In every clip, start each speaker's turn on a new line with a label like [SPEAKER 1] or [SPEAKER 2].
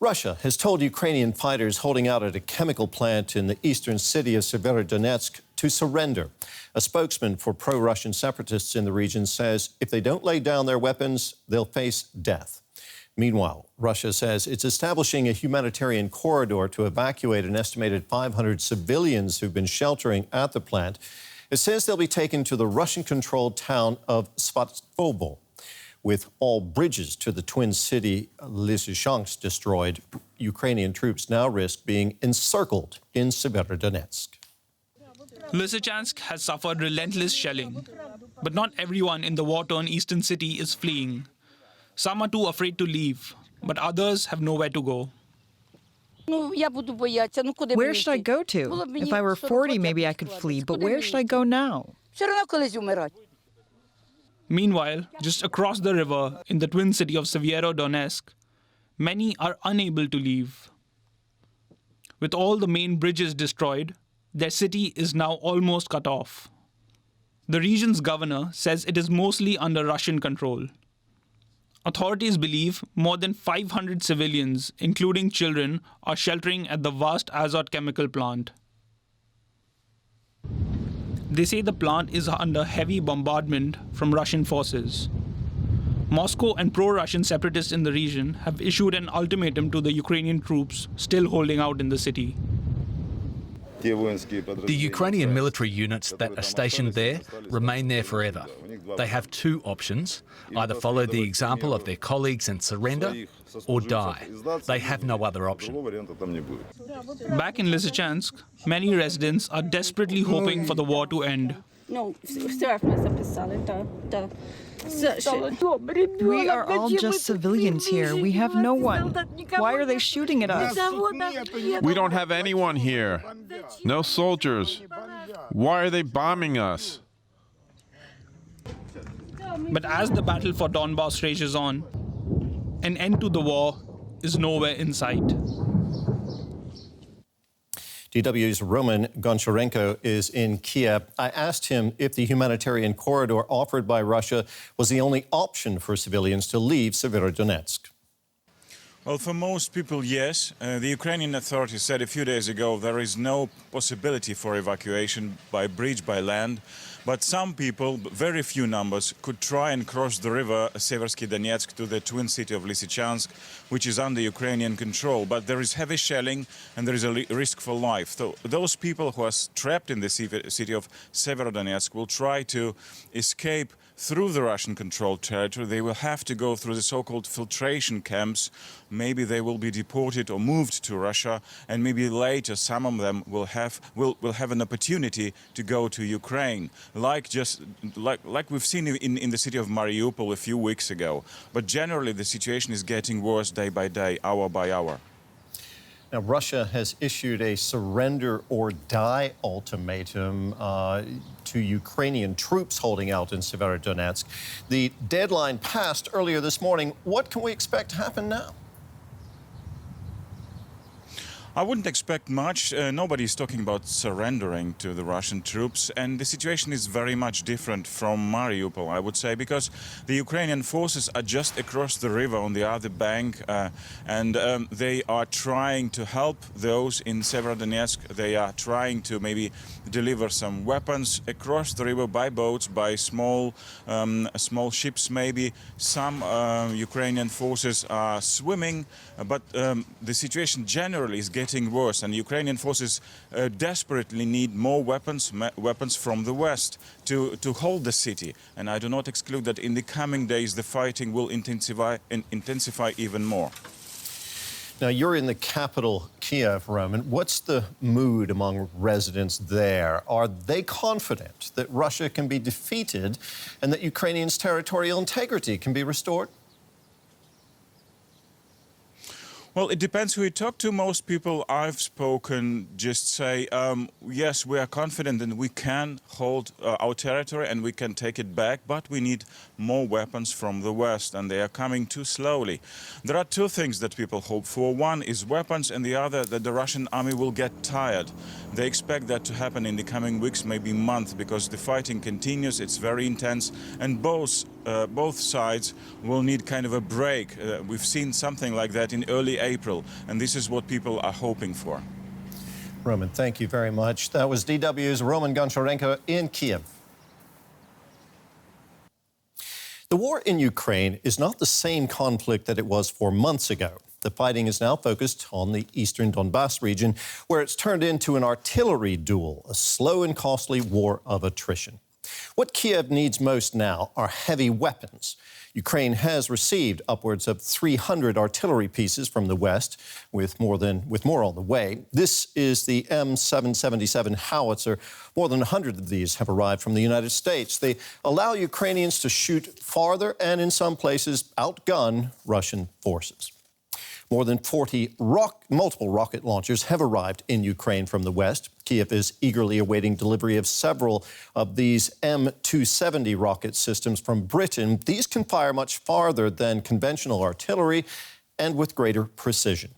[SPEAKER 1] Russia has told Ukrainian fighters holding out at a chemical plant in the eastern city of Severodonetsk to surrender. A spokesman for pro-Russian separatists in the region says if they don't lay down their weapons, they'll face death. Meanwhile, Russia says it's establishing a humanitarian corridor to evacuate an estimated 500 civilians who've been sheltering at the plant. It says they'll be taken to the Russian-controlled town of Svatopol. With all bridges to the twin city Lysychansk destroyed, Ukrainian troops now risk being encircled in Severodonetsk.
[SPEAKER 2] Lysychansk has suffered relentless shelling, but not everyone in the war-torn eastern city is fleeing. Some are too afraid to leave, but others have nowhere to go.
[SPEAKER 3] Where should I go to? If I were 40, maybe I could flee, but where should I go now?
[SPEAKER 2] Meanwhile, just across the river in the twin city of Severodonetsk, many are unable to leave. With all the main bridges destroyed, their city is now almost cut off. The region's governor says it is mostly under Russian control. Authorities believe more than 500 civilians, including children, are sheltering at the vast Azot chemical plant. They say the plant is under heavy bombardment from Russian forces. Moscow and pro-Russian separatists in the region have issued an ultimatum to the Ukrainian troops still holding out in the city.
[SPEAKER 4] The Ukrainian military units that are stationed there remain there forever. They have two options: either follow the example of their colleagues and surrender, or die. They have no other option.
[SPEAKER 2] Back in Lysychansk, many residents are desperately hoping for the war to end.
[SPEAKER 3] We are all just civilians here. We have no one. Why are they shooting at us?
[SPEAKER 5] We don't have anyone here. No soldiers. Why are they bombing us?
[SPEAKER 2] But as the battle for Donbass rages on, an end to the war is nowhere in sight.
[SPEAKER 1] DW's Roman Goncharenko is in Kiev. I asked him if the humanitarian corridor offered by Russia was the only option for civilians to leave Severodonetsk.
[SPEAKER 6] Well, for most people, yes. The Ukrainian authorities said a few days ago there is no possibility for evacuation by bridge, by land. But some people, very few numbers, could try and cross the river Seversky Donetsk to the twin city of Lysychansk, which is under Ukrainian control. But there is heavy shelling and there is a risk for life. So those people who are trapped in the city of Severodonetsk will try to escape through the Russian-controlled territory. They will have to go through the so-called filtration camps. Maybe they will be deported or moved to Russia, and maybe later some of them will have an opportunity to go to Ukraine, like we've seen in the city of Mariupol a few weeks ago. But generally, the situation is getting worse day by day, hour by hour.
[SPEAKER 1] Now, Russia has issued a surrender or die ultimatum to Ukrainian troops holding out in Severodonetsk. The deadline passed earlier this morning. What can we expect to happen now?
[SPEAKER 6] I wouldn't expect much. Nobody's talking about surrendering to the Russian troops, and the situation is very much different from Mariupol, I would say, because the Ukrainian forces are just across the river on the other bank, and they are trying to help those in Severodonetsk. They are trying to maybe deliver some weapons across the river by boats, by small ships maybe. Some Ukrainian forces are swimming, but the situation generally is getting worse, and Ukrainian forces desperately need more weapons from the West to hold the city. And I do not exclude that in the coming days the fighting will intensify even more.
[SPEAKER 1] Now, you're in the capital, Kiev, Roman. What's the mood among residents there? Are they confident that Russia can be defeated and that Ukrainians' territorial integrity can be restored?
[SPEAKER 6] Well, it depends who you talk to. Most people I've spoken just say, yes, we are confident and we can hold our territory and we can take it back, but we need more weapons from the West, and they are coming too slowly. There are two things that people hope for. One is weapons, and the other that the Russian army will get tired. They expect that to happen in the coming weeks, maybe months, because the fighting continues, it's very intense, and both both sides will need kind of a break. We've seen something like that in early April, and this is what people are hoping for.
[SPEAKER 1] Roman, thank you very much. That was DW's Roman Goncharenko in Kiev. The war in Ukraine is not the same conflict that it was 4 months ago. The fighting is now focused on the eastern Donbass region, where it's turned into an artillery duel, a slow and costly war of attrition. What Kiev needs most now are heavy weapons. Ukraine has received upwards of 300 artillery pieces from the West, with more on the way. This is the M777 howitzer. More than 100 of these have arrived from the United States. They allow Ukrainians to shoot farther and, in some places, outgun Russian forces. More than 40 multiple rocket launchers have arrived in Ukraine from the West. Kiev is eagerly awaiting delivery of several of these M270 rocket systems from Britain. These can fire much farther than conventional artillery and with greater precision.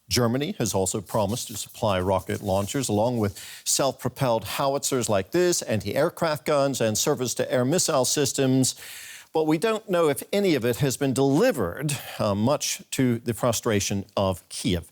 [SPEAKER 1] Germany has also promised to supply rocket launchers along with self-propelled howitzers like this, anti-aircraft guns, and surface-to-air missile systems. But we don't know if any of it has been delivered, much to the frustration of Kiev.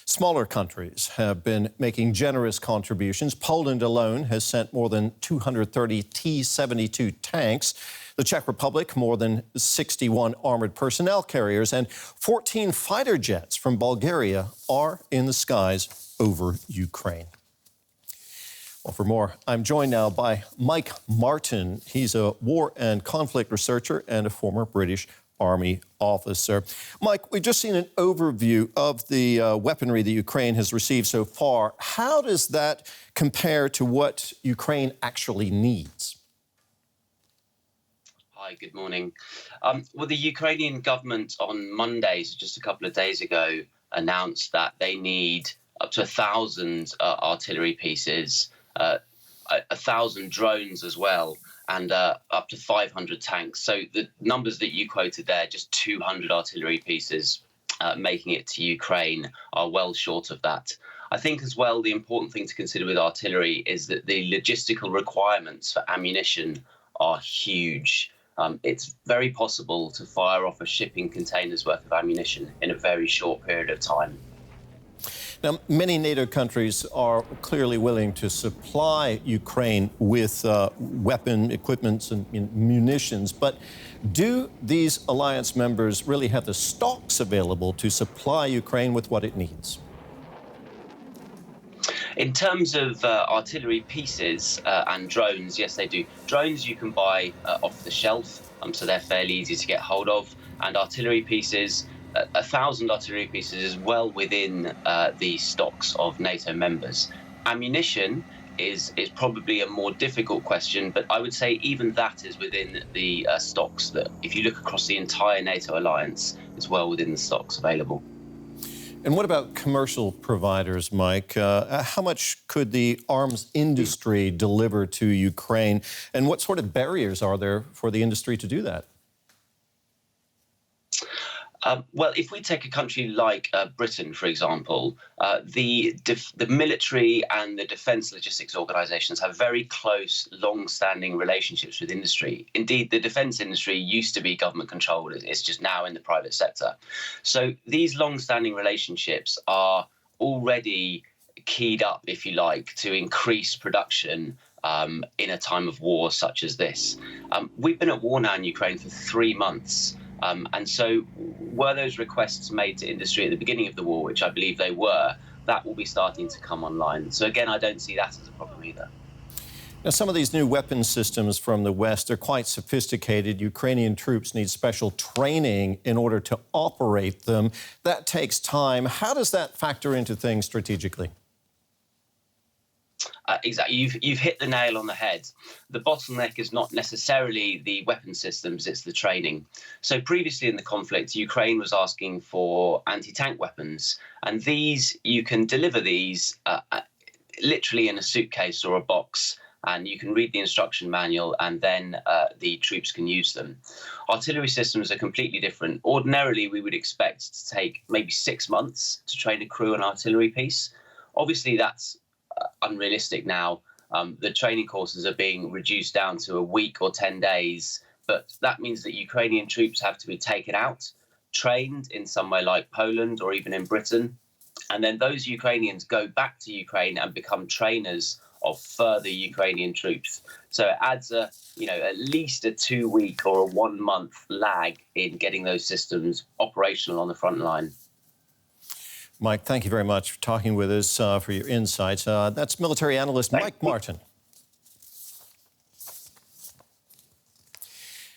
[SPEAKER 1] Smaller countries have been making generous contributions. Poland alone has sent more than 230 T-72 tanks. The Czech Republic, more than 61 armored personnel carriers, and 14 fighter jets from Bulgaria are in the skies over Ukraine. Well, for more, I'm joined now by Mike Martin. He's a war and conflict researcher and a former British Army officer. Mike, we've just seen an overview of the weaponry that Ukraine has received so far. How does that compare to what Ukraine actually needs?
[SPEAKER 7] Hi, good morning. Well, the Ukrainian government on Monday, so just a couple of days ago, announced that they need up to 1,000 artillery pieces, 1,000 drones as well, and up to 500 tanks. So the numbers that you quoted there, just 200 artillery pieces making it to Ukraine, are well short of that. I think as well the important thing to consider with artillery is that the logistical requirements for ammunition are huge. It's very possible to fire off a shipping container's worth of ammunition in a very short period of time.
[SPEAKER 1] Now, many NATO countries are clearly willing to supply Ukraine with weapon equipment and munitions, but do these alliance members really have the stocks available to supply Ukraine with what it needs?
[SPEAKER 7] In terms of artillery pieces and drones, yes, they do. Drones you can buy off the shelf, so they're fairly easy to get hold of. And artillery pieces, 1,000 artillery pieces is well within the stocks of NATO members. Ammunition is probably a more difficult question, but I would say even that is within the stocks. That if you look across the entire NATO alliance, it's well within the stocks available.
[SPEAKER 1] And what about commercial providers, Mike? How much could the arms industry deliver to Ukraine? And what sort of barriers are there for the industry to do that?
[SPEAKER 7] Well, if we take a country like Britain, for example, the military and the defence logistics organisations have very close, long-standing relationships with industry. Indeed, the defence industry used to be government-controlled. It's just now in the private sector. So these long-standing relationships are already keyed up, if you like, to increase production in a time of war such as this. We've been at war now in Ukraine for 3 months. And so were those requests made to industry at the beginning of the war, which I believe they were, that will be starting to come online. So again, I don't see that as a problem either.
[SPEAKER 1] Now, some of these new weapon systems from the West are quite sophisticated. Ukrainian troops need special training in order to operate them. That takes time. How does that factor into things strategically?
[SPEAKER 7] Exactly. You've hit the nail on the head. The bottleneck is not necessarily the weapon systems, it's the training. So previously in the conflict, Ukraine was asking for anti-tank weapons, and these, you can deliver these literally in a suitcase or a box, and you can read the instruction manual, and then the troops can use them. Artillery systems are completely different. Ordinarily, we would expect to take maybe 6 months to train a crew an artillery piece. Obviously, that's unrealistic now. The training courses are being reduced down to a week or 10 days But that means that Ukrainian troops have to be taken out, trained in somewhere like Poland or even in Britain. And then those Ukrainians go back to Ukraine and become trainers of further Ukrainian troops. So it adds at least a 2-week or a 1-month lag in getting those systems operational on the front line.
[SPEAKER 1] Mike, thank you very much for talking with us, for your insights. That's military analyst Mike Martin.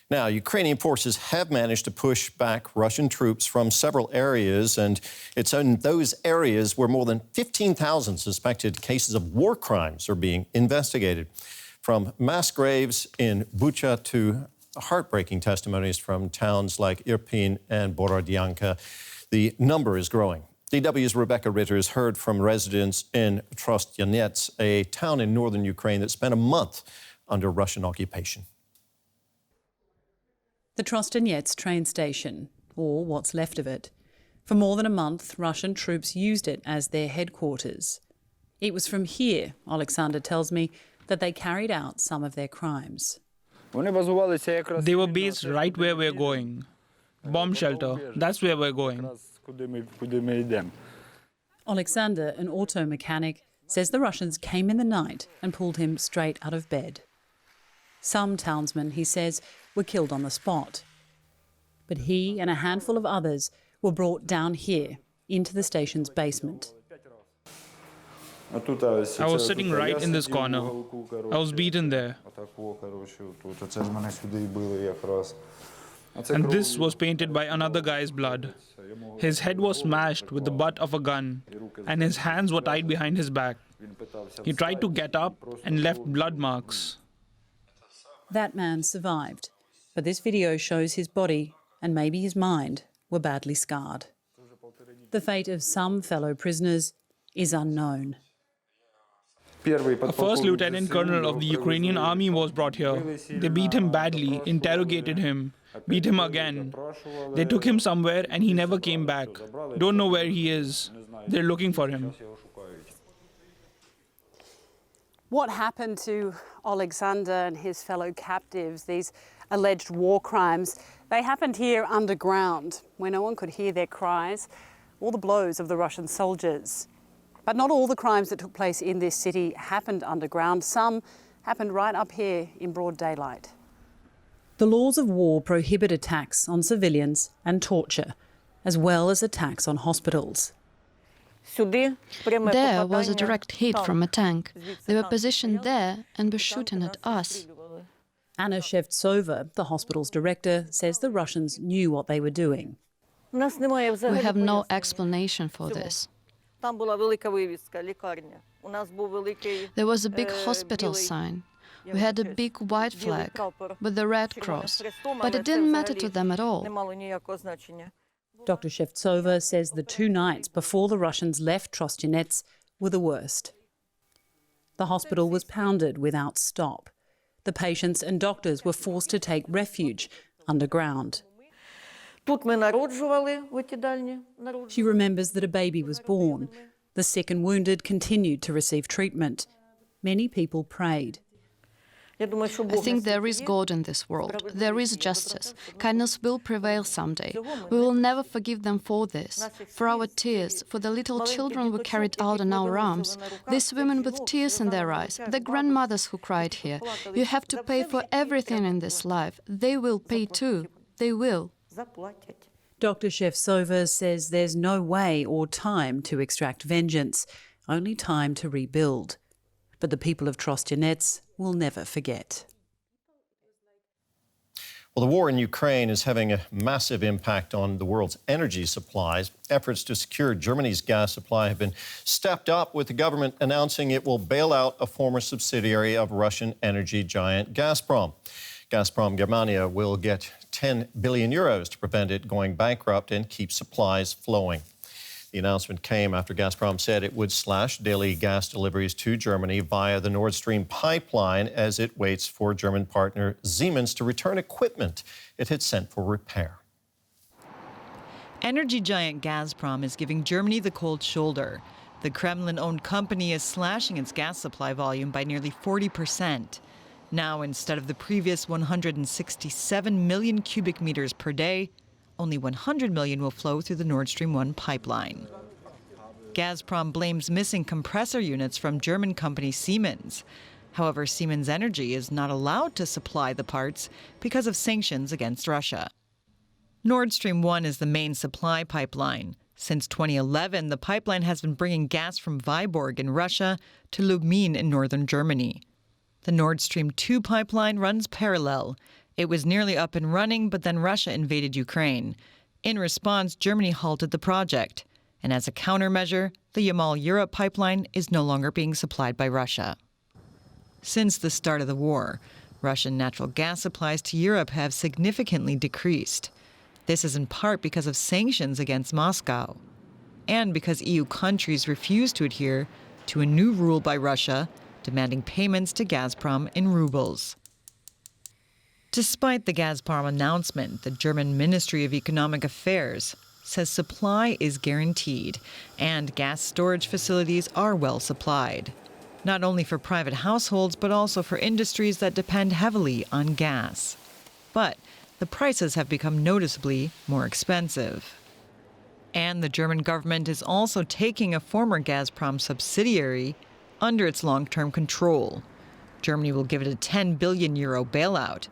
[SPEAKER 1] Now, Ukrainian forces have managed to push back Russian troops from several areas, and it's in those areas where more than 15,000 suspected cases of war crimes are being investigated. From mass graves in Bucha to heartbreaking testimonies from towns like Irpin and Borodyanka, the number is growing. DW's Rebecca Ritters heard from residents in Trostyanets, a town in northern Ukraine that spent a month under Russian occupation.
[SPEAKER 8] The Trostyanets train station, or what's left of it. For more than a month, Russian troops used it as their headquarters. It was from here, Alexander tells me, that they carried out some of their crimes.
[SPEAKER 2] They were based right where we're going. Bomb shelter, that's where we're going.
[SPEAKER 8] Alexander, an auto mechanic, says the Russians came in the night and pulled him straight out of bed. Some townsmen, he says, were killed on the spot. But he and a handful of others were brought down here, into the station's basement.
[SPEAKER 2] I was sitting right in this corner. I was beaten there. And this was painted by another guy's blood. His head was smashed with the butt of a gun, and his hands were tied behind his back. He tried to get up and left blood marks.
[SPEAKER 8] That man survived, but this video shows his body, and maybe his mind, were badly scarred. The fate of some fellow prisoners is unknown.
[SPEAKER 2] A first lieutenant colonel of the Ukrainian army was brought here. They beat him badly, interrogated him, beat him again. They took him somewhere and he never came back. Don't know where he is. They're looking for him.
[SPEAKER 9] What happened to Alexander and his fellow captives, these alleged war crimes? They happened here underground, where no one could hear their cries or the blows of the Russian soldiers. But not all the crimes that took place in this city happened underground. Some happened right up here in broad daylight.
[SPEAKER 8] The laws of war prohibit attacks on civilians and torture, as well as attacks on hospitals.
[SPEAKER 10] There was a direct hit from a tank. They were positioned there and were shooting at us.
[SPEAKER 8] Anna Shevtsova, the hospital's director, says the Russians knew what they were doing.
[SPEAKER 10] We have no explanation for this. There was a big hospital sign. We had a big white flag with the Red Cross, but it didn't matter to them at all.
[SPEAKER 8] Dr. Shevtsova says the 2 nights before the Russians left Trostyanets were the worst. The hospital was pounded without stop. The patients and doctors were forced to take refuge underground. She remembers that a baby was born. The sick and wounded continued to receive treatment. Many people prayed.
[SPEAKER 10] I think there is God in this world. There is justice. Kindness will prevail someday. We will never forgive them for this, for our tears, for the little children we carried out in our arms, these women with tears in their eyes, the grandmothers who cried here. You have to pay for everything in this life. They will pay too. They will.
[SPEAKER 8] Dr. Shevtsova says there's no way or time to extract vengeance, only time to rebuild. But the people of Trostyanets will never forget.
[SPEAKER 1] Well, the war in Ukraine is having a massive impact on the world's energy supplies. Efforts to secure Germany's gas supply have been stepped up, with the government announcing it will bail out a former subsidiary of Russian energy giant Gazprom. Gazprom Germania will get 10 billion euros to prevent it going bankrupt and keep supplies flowing. The announcement came after Gazprom said it would slash daily gas deliveries to Germany via the Nord Stream pipeline as it waits for German partner Siemens to return equipment it had sent for repair.
[SPEAKER 3] Energy giant Gazprom is giving Germany the cold shoulder. The Kremlin-owned company is slashing its gas supply volume by nearly 40%. Now, instead of the previous 167 million cubic meters per day, only 100 million will flow through the Nord Stream 1 pipeline. Gazprom blames missing compressor units from German company Siemens. However, Siemens Energy is not allowed to supply the parts because of sanctions against Russia. Nord Stream 1 is the main supply pipeline. Since 2011, the pipeline has been bringing gas from Vyborg in Russia to Lubmin in northern Germany. The Nord Stream 2 pipeline runs parallel. It was nearly up and running, but then Russia invaded Ukraine. In response, Germany halted the project. And as a countermeasure, the Yamal Europe pipeline is no longer being supplied by Russia. Since the start of the war, Russian natural gas supplies to Europe have significantly decreased. This is in part because of sanctions against Moscow, and because EU countries refuse to adhere to a new rule by Russia demanding payments to Gazprom in rubles. Despite the Gazprom announcement, the German Ministry of Economic Affairs says supply is guaranteed and gas storage facilities are well supplied, not only for private households but also for industries that depend heavily on gas. But the prices have become noticeably more expensive. And the German government is also taking a former Gazprom subsidiary under its long-term control. Germany will give it a 10 billion euro bailout.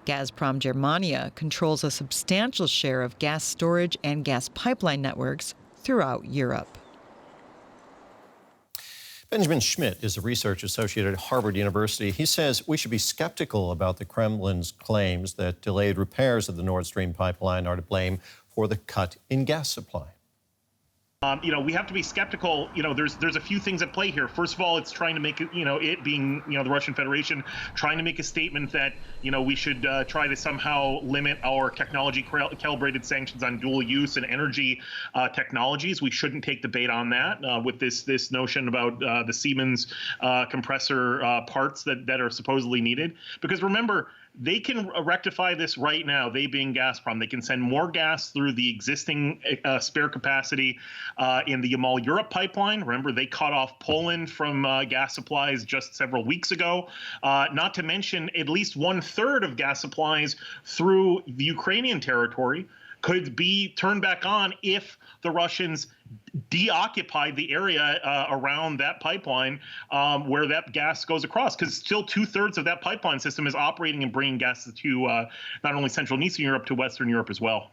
[SPEAKER 3] Gazprom Germania controls a substantial share of gas storage and gas pipeline networks throughout Europe.
[SPEAKER 1] Benjamin Schmidt is a research associate at Harvard University. He says we should be skeptical about the Kremlin's claims that delayed repairs of the Nord Stream pipeline are to blame for the cut in gas supply.
[SPEAKER 11] We have to be skeptical. There's a few things at play here. First of all, it's trying to make it, it being, the Russian Federation, trying to make a statement that, we should try to somehow limit our technology calibrated sanctions on dual use and energy technologies. We shouldn't take the bait on that with this notion about the Siemens compressor parts that are supposedly needed. Because remember, they can rectify this right now, they being Gazprom. They can send more gas through the existing spare capacity in the Yamal Europe pipeline. Remember, they cut off Poland from gas supplies just several weeks ago. Not to mention, at least 1/3 of gas supplies through the Ukrainian territory could be turned back on if the Russians deoccupied the area around that pipeline where that gas goes across, because still 2/3 of that pipeline system is operating and bringing gas to not only Central and Eastern Europe, to Western Europe as well.